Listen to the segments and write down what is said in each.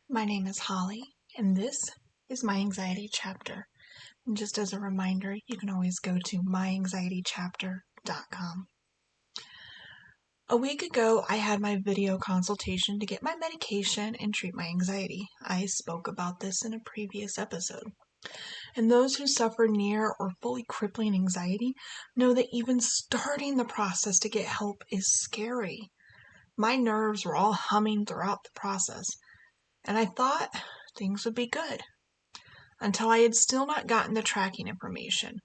My name is Holly, and this is my anxiety chapter. And just as a reminder, you can always go to myanxietychapter.com. A week ago, I had my video consultation to get my medication and treat my anxiety. I spoke about this in a previous episode. And those who suffer near or fully crippling anxiety know that even starting the process to get help is scary. My nerves were all humming throughout the process, and I thought things would be good until I had still not gotten the tracking information.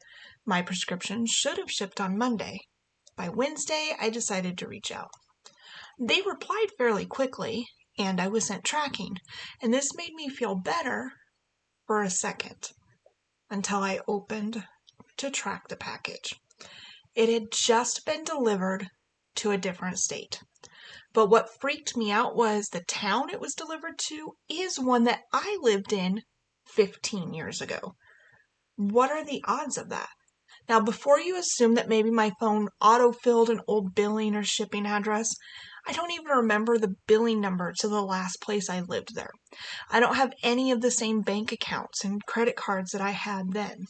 My prescription should have shipped on Monday. By Wednesday, I decided to reach out. They replied fairly quickly, and I was sent tracking, and this made me feel better for a second until I opened to track the package. It had just been delivered to a different state. But what freaked me out was the town it was delivered to is one that I lived in 15 years ago. What are the odds of that? Now, before you assume that maybe my phone auto-filled an old billing or shipping address, I don't even remember the billing number to the last place I lived there. I don't have any of the same bank accounts and credit cards that I had then.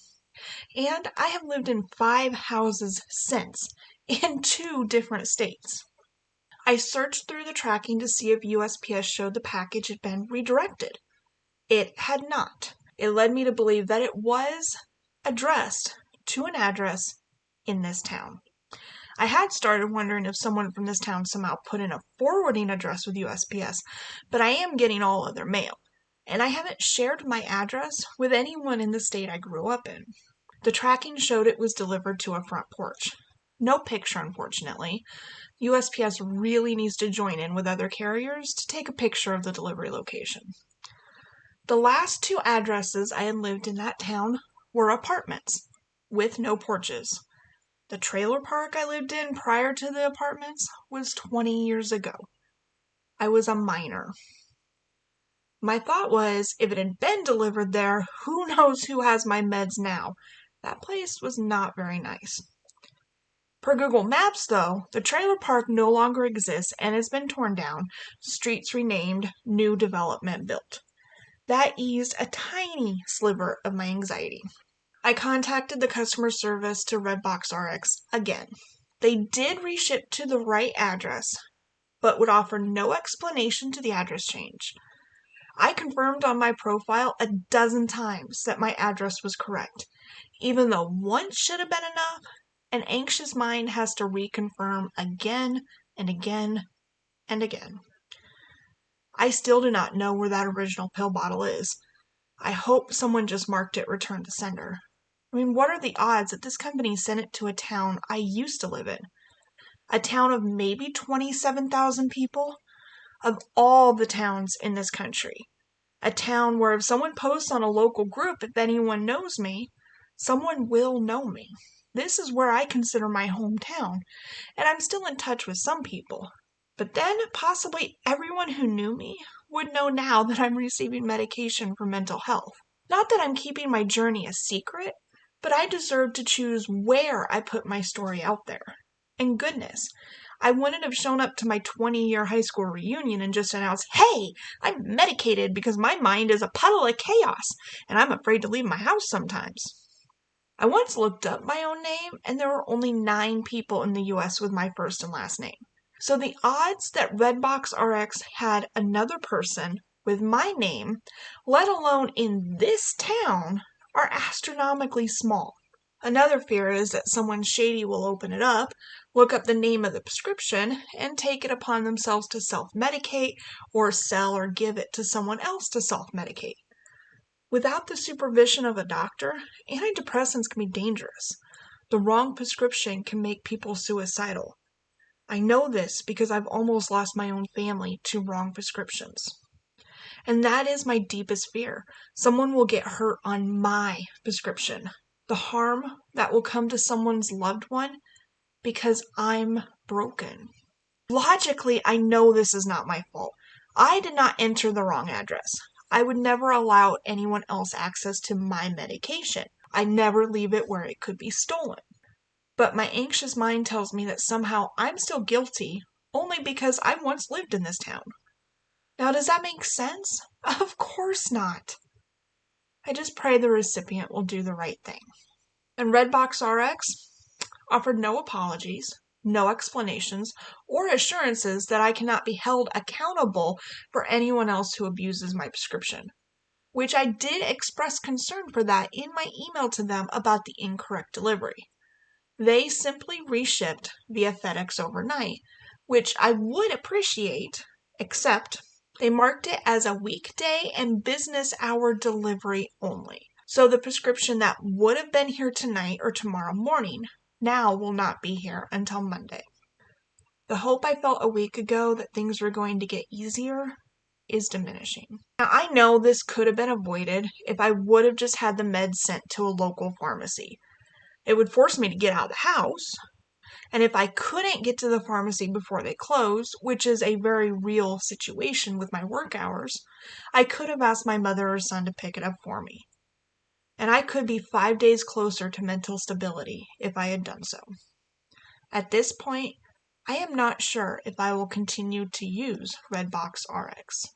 And I have lived in 5 houses since, in 2 different states. I searched through the tracking to see if USPS showed the package had been redirected. It had not. It led me to believe that it was addressed to an address in this town. I had started wondering if someone from this town somehow put in a forwarding address with USPS, but I am getting all other mail, and I haven't shared my address with anyone in the state I grew up in. The tracking showed it was delivered to a front porch. No picture, unfortunately. USPS really needs to join in with other carriers to take a picture of the delivery location. The last 2 addresses I had lived in that town were apartments with no porches. The trailer park I lived in prior to the apartments was 20 years ago. I was a minor. My thought was, if it had been delivered there, who knows who has my meds now? That place was not very nice. Per Google Maps, though, the trailer park no longer exists and has been torn down, streets renamed, new development built. That eased a tiny sliver of my anxiety. I contacted the customer service to RedBox RX again. They did reship to the right address, but would offer no explanation to the address change. I confirmed on my profile a dozen times that my address was correct. Even though once should have been enough, an anxious mind has to reconfirm again and again and again. I still do not know where that original pill bottle is. I hope someone just marked it return to sender. What are the odds that this company sent it to a town I used to live in? A town of maybe 27,000 people? Of all the towns in this country. A town where if someone posts on a local group, if anyone knows me, someone will know me. This is where I consider my hometown, and I'm still in touch with some people. But then, possibly everyone who knew me would know now that I'm receiving medication for mental health. Not that I'm keeping my journey a secret, but I deserve to choose where I put my story out there. And goodness, I wouldn't have shown up to my 20-year high school reunion and just announced, "Hey, I'm medicated because my mind is a puddle of chaos, and I'm afraid to leave my house sometimes." I once looked up my own name, and there were only 9 people in the US with my first and last name. So the odds that RedBox RX had another person with my name, let alone in this town, are astronomically small. Another fear is that someone shady will open it up, look up the name of the prescription, and take it upon themselves to self-medicate or sell or give it to someone else to self-medicate. Without the supervision of a doctor, antidepressants can be dangerous. The wrong prescription can make people suicidal. I know this because I've almost lost my own family to wrong prescriptions. And that is my deepest fear. Someone will get hurt on my prescription. The harm that will come to someone's loved one because I'm broken. Logically, I know this is not my fault. I did not enter the wrong address. I would never allow anyone else access to my medication. I never leave it where it could be stolen. But my anxious mind tells me that somehow I'm still guilty only because I once lived in this town. Now, does that make sense? Of course not. I just pray the recipient will do the right thing. And RedBox RX offered no apologies, no explanations, or assurances that I cannot be held accountable for anyone else who abuses my prescription, which I did express concern for that in my email to them about the incorrect delivery. They simply reshipped via FedEx overnight, which I would appreciate, except they marked it as a weekday and business hour delivery only. So the prescription that would have been here tonight or tomorrow morning now will not be here until Monday. The hope I felt a week ago that things were going to get easier is diminishing. Now, I know this could have been avoided if I would have just had the meds sent to a local pharmacy. It would force me to get out of the house, and if I couldn't get to the pharmacy before they closed, which is a very real situation with my work hours, I could have asked my mother or son to pick it up for me. And I could be 5 days closer to mental stability if I had done so. At this point, I am not sure if I will continue to use RedBox RX.